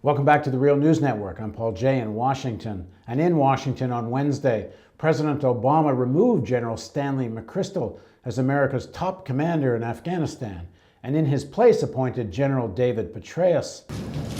Welcome back to the Real News Network. I'm Paul Jay in Washington. And in Washington on Wednesday, President Obama removed General Stanley McChrystal as America's top commander in Afghanistan, and in his place appointed General David Petraeus.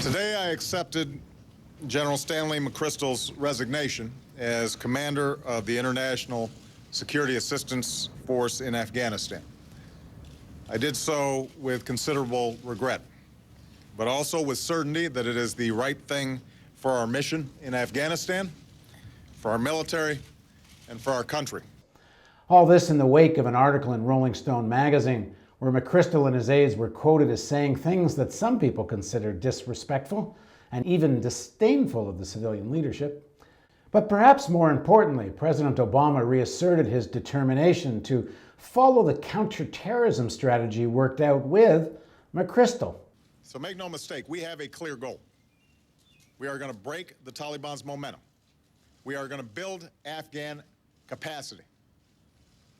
Today I accepted General Stanley McChrystal's resignation as commander of the International Security Assistance Force in Afghanistan. I did so with considerable regret, but also with certainty that it is the right thing for our mission in Afghanistan, for our military, and for our country. All this in the wake of an article in Rolling Stone magazine where McChrystal and his aides were quoted as saying things that some people consider disrespectful and even disdainful of the civilian leadership. But perhaps more importantly, President Obama reasserted his determination to follow the counter-terrorism strategy worked out with McChrystal. So make no mistake, we have a clear goal. We are going to break the Taliban's momentum. We are going to build Afghan capacity.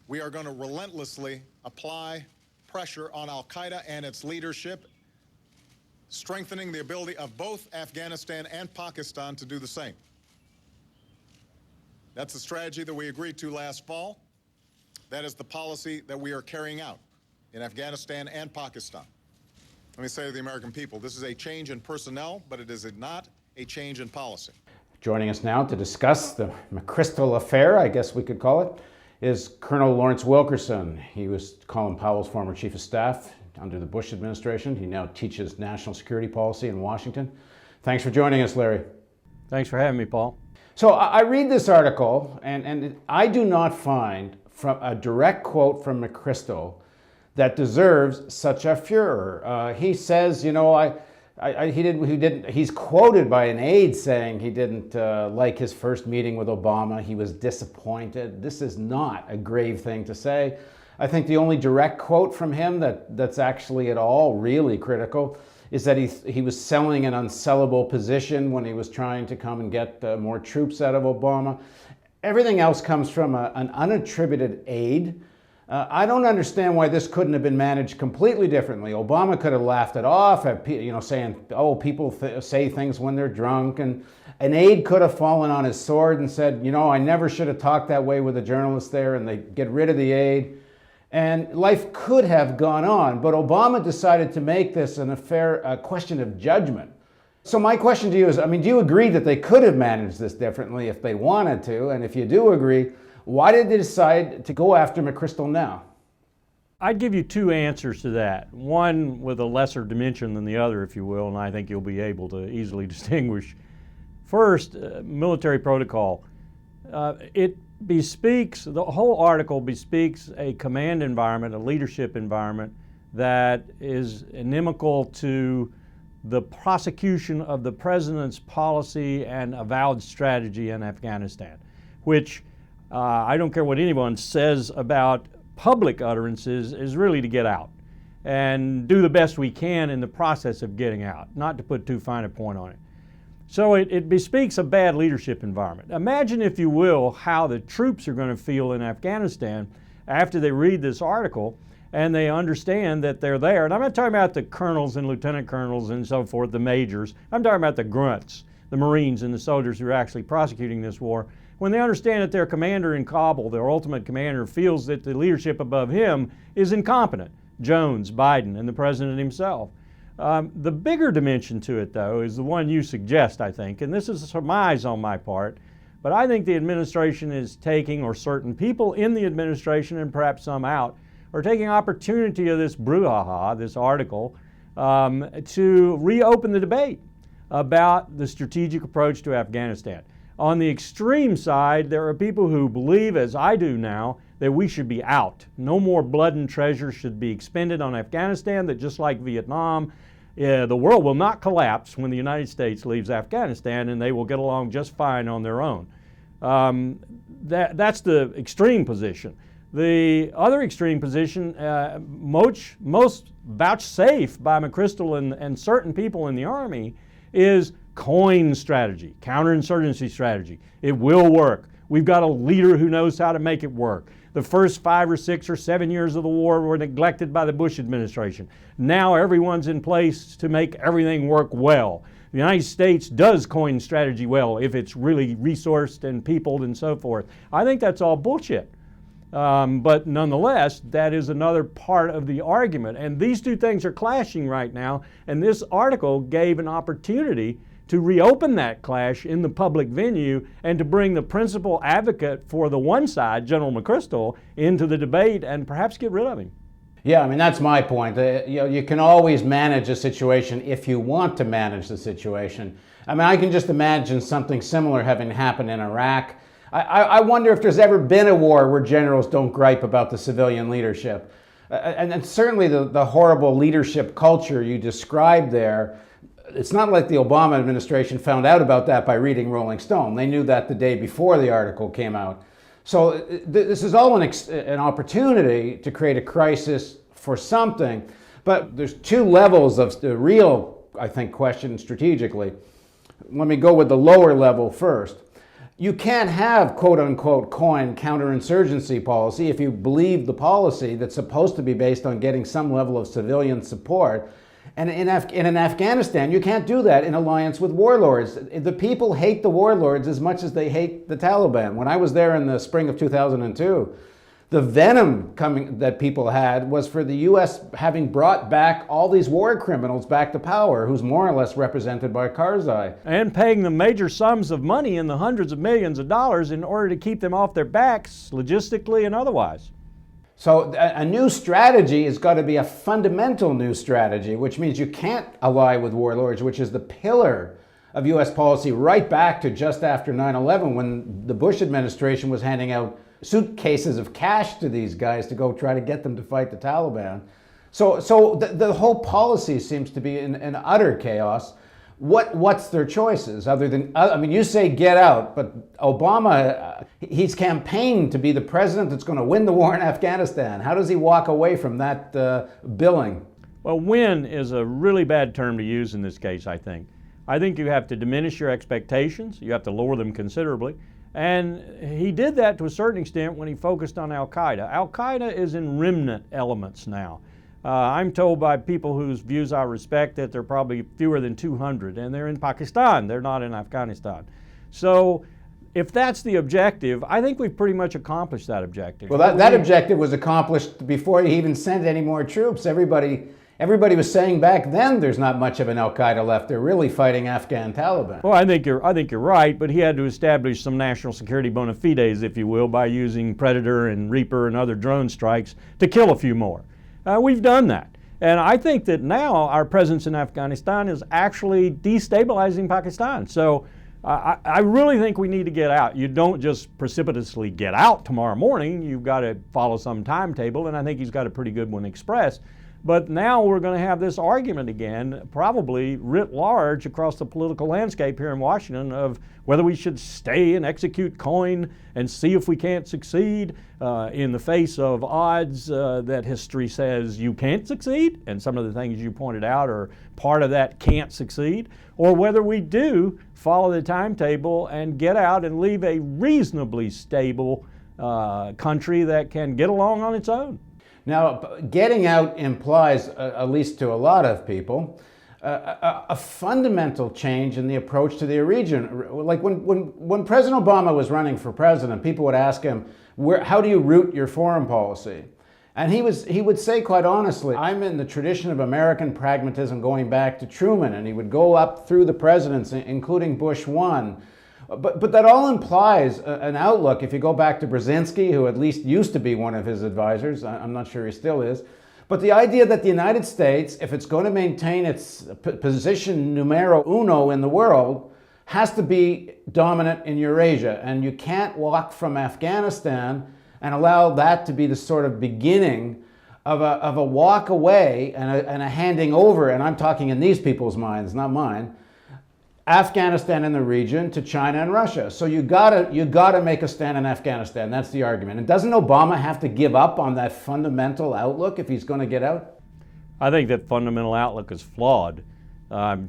We are going to relentlessly apply pressure on al-Qaeda and its leadership, strengthening the ability of both Afghanistan and Pakistan to do the same. That's the strategy that we agreed to last fall. That is the policy that we are carrying out in Afghanistan and Pakistan. Let me say to the American people, this is a change in personnel, but it is not a change in policy. Joining us now to discuss the McChrystal affair, I guess we could call it, is Colonel Lawrence Wilkerson. He was Colin Powell's former chief of staff under the Bush administration. He now teaches national security policy in Washington. Thanks for joining us, Larry. Thanks for having me, Paul. So I read this article, and I do not find from a direct quote from McChrystal that deserves such a furor. He says, you know, he's quoted by an aide saying he didn't like his first meeting with Obama. He was disappointed. This is not a grave thing to say. I think the only direct quote from him that's actually at all really critical is that he was selling an unsellable position when he was trying to come and get more troops out of Obama. Everything else comes from an unattributed aide. I don't understand why this couldn't have been managed completely differently. Obama could have laughed it off, saying, oh, people say things when they're drunk. And an aide could have fallen on his sword and said, you know, I never should have talked that way with a journalist there, and they get rid of the aide. And life could have gone on, but Obama decided to make this an affair, a question of judgment. So my question to you is, do you agree that they could have managed this differently if they wanted to? And if you do agree, why did they decide to go after McChrystal now? I'd give you two answers to that. One with a lesser dimension than the other, if you will, and I think you'll be able to easily distinguish. First, military protocol. It bespeaks, the whole article bespeaks a command environment, a leadership environment that is inimical to the prosecution of the president's policy and avowed strategy in Afghanistan, which I don't care what anyone says about public utterances, is really to get out and do the best we can in the process of getting out, not to put too fine a point on it. So it bespeaks a bad leadership environment. Imagine, if you will, how the troops are going to feel in Afghanistan after they read this article and they understand that they're there. And I'm not talking about the colonels and lieutenant colonels and so forth, the majors. I'm talking about the grunts, the Marines and the soldiers who are actually prosecuting this war. When they understand that their commander in Kabul, their ultimate commander, feels that the leadership above him is incompetent, Jones, Biden, and the president himself. The bigger dimension to it, though, is the one you suggest, I think, and this is a surmise on my part, but I think the administration is taking, or certain people in the administration, and perhaps some out, are taking opportunity of this brouhaha, this article, to reopen the debate about the strategic approach to Afghanistan. On the extreme side, there are people who believe, as I do now, that we should be out. No more blood and treasure should be expended on Afghanistan, that just like Vietnam, the world will not collapse when the United States leaves Afghanistan, and they will get along just fine on their own. That's the extreme position. The other extreme position, most vouchsafed by McChrystal and certain people in the Army, is COIN strategy, counterinsurgency strategy. It will work. We've got a leader who knows how to make it work. The first 5 or 6 or 7 years of the war were neglected by the Bush administration. Now everyone's in place to make everything work well. the United States does coin strategy well if it's really resourced and peopled and so forth. I think that's all bullshit. But nonetheless, that is another part of the argument. And these two things are clashing right now, and this article gave an opportunity to reopen that clash in the public venue and to bring the principal advocate for the one side, General McChrystal, into the debate and perhaps get rid of him. Yeah, I mean, that's my point. You can always manage a situation if you want to manage the situation. I mean, I can just imagine something similar having happened in Iraq. I wonder if there's ever been a war where generals don't gripe about the civilian leadership. And certainly the horrible leadership culture you described there, it's not like the Obama administration found out about that by reading Rolling Stone. They knew that the day before the article came out. So this is all an opportunity to create a crisis for something. But there's two levels of the real, I think, question strategically. Let me go with the lower level first. You can't have quote-unquote coin counterinsurgency policy if you believe the policy that's supposed to be based on getting some level of civilian support. And in Afghanistan, you can't do that in alliance with warlords. The people hate the warlords as much as they hate the Taliban. When I was there in the spring of 2002, the venom that people had was for the U.S. having brought back all these war criminals back to power, who's more or less represented by Karzai. And paying them major sums of money in the hundreds of millions of dollars in order to keep them off their backs, logistically and otherwise. So a new strategy has got to be a fundamental new strategy, which means you can't ally with warlords, which is the pillar of U.S. policy right back to just after 9/11, when the Bush administration was handing out suitcases of cash to these guys to go try to get them to fight the Taliban. So the whole policy seems to be in utter chaos. What's their choices other than, I mean, you say get out, but Obama, he's campaigned to be the president that's going to win the war in Afghanistan. How does he walk away from that billing? Well, win is a really bad term to use in this case, I think. I think you have to diminish your expectations. You have to lower them considerably. And he did that to a certain extent when he focused on al-Qaeda. Al-Qaeda is in remnant elements now. I'm told by people whose views I respect that there are probably fewer than 200, and they're in Pakistan, they're not in Afghanistan. So if that's the objective, I think we've pretty much accomplished that objective. Well, that objective was accomplished before he even sent any more troops. Everybody was saying back then there's not much of an al-Qaeda left. They're really fighting Afghan Taliban. Well, I think you're right, but he had to establish some national security bona fides, if you will, by using Predator and Reaper and other drone strikes to kill a few more. We've done that. And I think that now our presence in Afghanistan is actually destabilizing Pakistan. So I really think we need to get out. You don't just precipitously get out tomorrow morning. You've got to follow some timetable, and I think he's got a pretty good one expressed. But now we're going to have this argument again, probably writ large across the political landscape here in Washington, of whether we should stay and execute coin and see if we can't succeed in the face of odds that history says you can't succeed, and some of the things you pointed out are part of that can't succeed, or whether we do follow the timetable and get out and leave a reasonably stable country that can get along on its own. Now, getting out implies, at least to a lot of people, a fundamental change in the approach to the region. Like when President Obama was running for president, people would ask him, how do you root your foreign policy? And he would say quite honestly, I'm in the tradition of American pragmatism going back to Truman, and he would go up through the presidents, including Bush 1. But that all implies an outlook. If you go back to Brzezinski, who at least used to be one of his advisors, I'm not sure he still is, but the idea that the United States, if it's going to maintain its position numero uno in the world, has to be dominant in Eurasia. And you can't walk from Afghanistan and allow that to be the sort of beginning of a walk away and a handing over, and I'm talking in these people's minds, not mine, Afghanistan and the region to China and Russia. So you gotta make a stand in Afghanistan. That's the argument. And doesn't Obama have to give up on that fundamental outlook if he's going to get out? I think that fundamental outlook is flawed.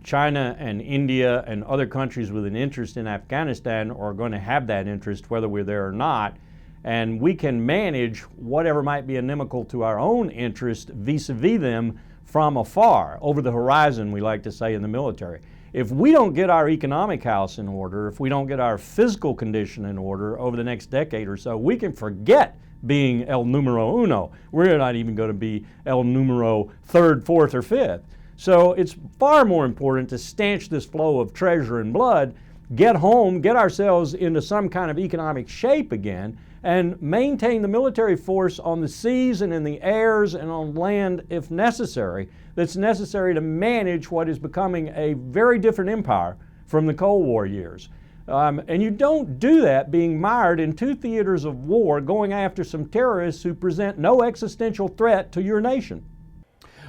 China and India and other countries with an interest in Afghanistan are going to have that interest whether we're there or not. And we can manage whatever might be inimical to our own interest vis-a-vis them from afar, over the horizon, we like to say in the military. if we don't get our economic house in order, if we don't get our physical condition in order over the next decade or so, we can forget being el numero uno. We're not even going to be el numero third, fourth, or fifth. So it's far more important to stanch this flow of treasure and blood, get home, get ourselves into some kind of economic shape again, and maintain the military force on the seas and in the airs and on land if necessary, that's necessary to manage what is becoming a very different empire from the Cold War years. And you don't do that being mired in two theaters of war going after some terrorists who present no existential threat to your nation.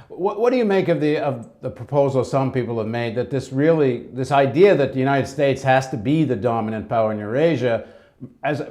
What do you make of the proposal some people have made that this idea that the United States has to be the dominant power in Eurasia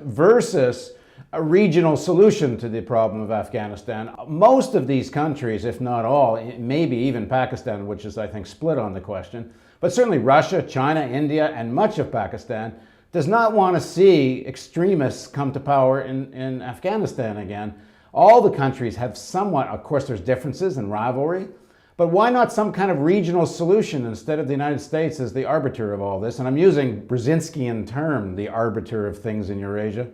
versus a regional solution to the problem of Afghanistan? Most of these countries, if not all, maybe even Pakistan, which is I think split on the question, but certainly Russia, China, India, and much of Pakistan does not want to see extremists come to power in Afghanistan again. All the countries have somewhat, of course there's differences and rivalry, but why not some kind of regional solution instead of the United States as the arbiter of all this? And I'm using Brzezinskian term, the arbiter of things in Eurasia.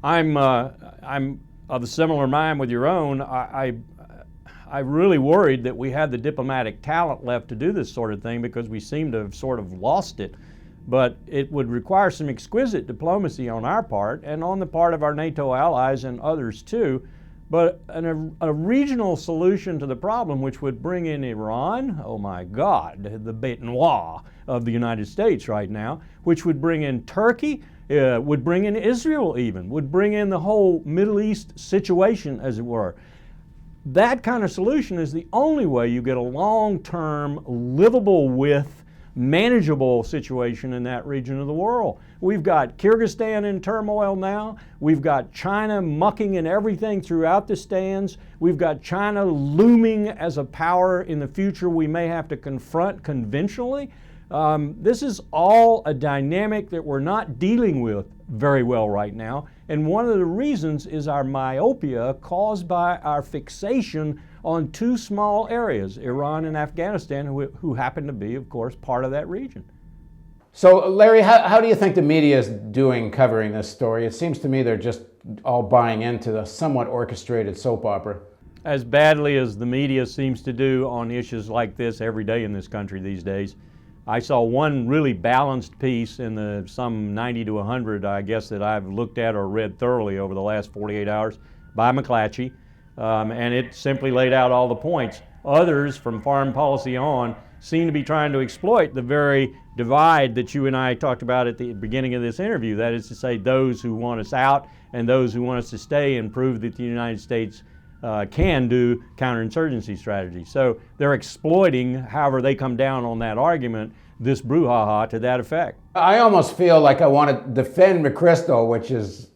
I'm of a similar mind with your own. I really worried that we had the diplomatic talent left to do this sort of thing because we seem to have sort of lost it. But it would require some exquisite diplomacy on our part and on the part of our NATO allies and others too. But a regional solution to the problem, which would bring in Iran, oh my God, the bête noire of the United States right now, which would bring in Turkey, would bring in Israel even, would bring in the whole Middle East situation, as it were. That kind of solution is the only way you get a long-term, livable with, manageable situation in that region of the world. We've got Kyrgyzstan in turmoil now. We've got China mucking in everything throughout the stands. We've got China looming as a power in the future we may have to confront conventionally. This is all a dynamic that we're not dealing with very well right now. And one of the reasons is our myopia caused by our fixation on two small areas, Iran and Afghanistan, who happen to be, of course, part of that region. So, Larry, how do you think the media is doing covering this story? It seems to me they're just all buying into the somewhat orchestrated soap opera. As badly as the media seems to do on issues like this every day in this country these days. I saw one really balanced piece in the some 90 to 100, I guess, that I've looked at or read thoroughly over the last 48 hours by McClatchy. And it simply laid out all the points. Others, from foreign policy on, seem to be trying to exploit the very divide that you and I talked about at the beginning of this interview. That is to say, those who want us out and those who want us to stay and prove that the United States can do counterinsurgency strategy. So they're exploiting, however they come down on that argument, this brouhaha to that effect. I almost feel like I want to defend McChrystal, which is,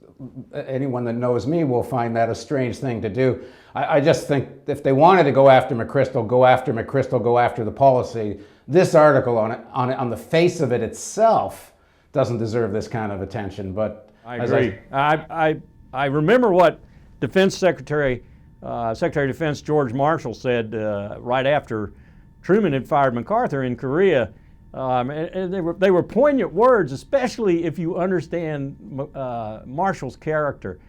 anyone that knows me will find that a strange thing to do. I just think if they wanted to go after McChrystal, go after the policy. This article on the face of it itself doesn't deserve this kind of attention. But I agree. I remember what Secretary of Defense George Marshall said right after Truman had fired MacArthur in Korea. And they were poignant words, especially if you understand Marshall's character.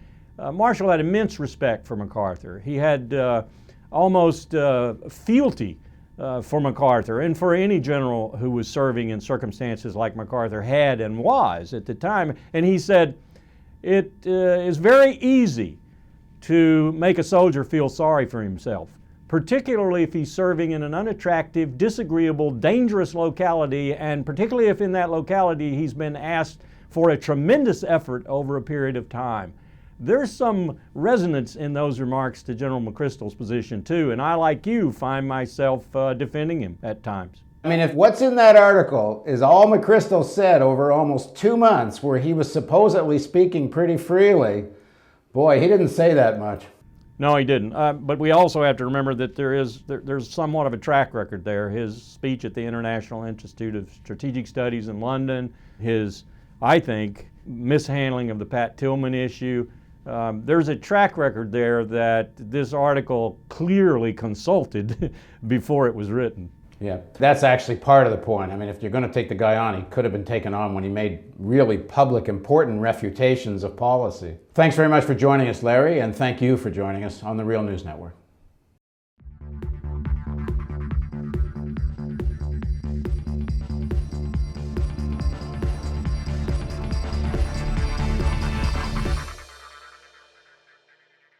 Marshall had immense respect for MacArthur. He had almost fealty for MacArthur and for any general who was serving in circumstances like MacArthur had and was at the time. And he said, it is very easy to make a soldier feel sorry for himself, particularly if he's serving in an unattractive, disagreeable, dangerous locality, and particularly if in that locality he's been asked for a tremendous effort over a period of time. There's some resonance in those remarks to General McChrystal's position too, and I, like you, find myself defending him at times. I mean, if what's in that article is all McChrystal said over almost 2 months where he was supposedly speaking pretty freely, boy, he didn't say that much. No, he didn't. But we also have to remember that there's somewhat of a track record there. His speech at the International Institute of Strategic Studies in London, his, I think, mishandling of the Pat Tillman issue. There's a track record there that this article clearly consulted before it was written. Yeah, that's actually part of the point. I mean, if you're going to take the guy on, he could have been taken on when he made really public, important refutations of policy. Thanks very much for joining us, Larry, and thank you for joining us on the Real News Network.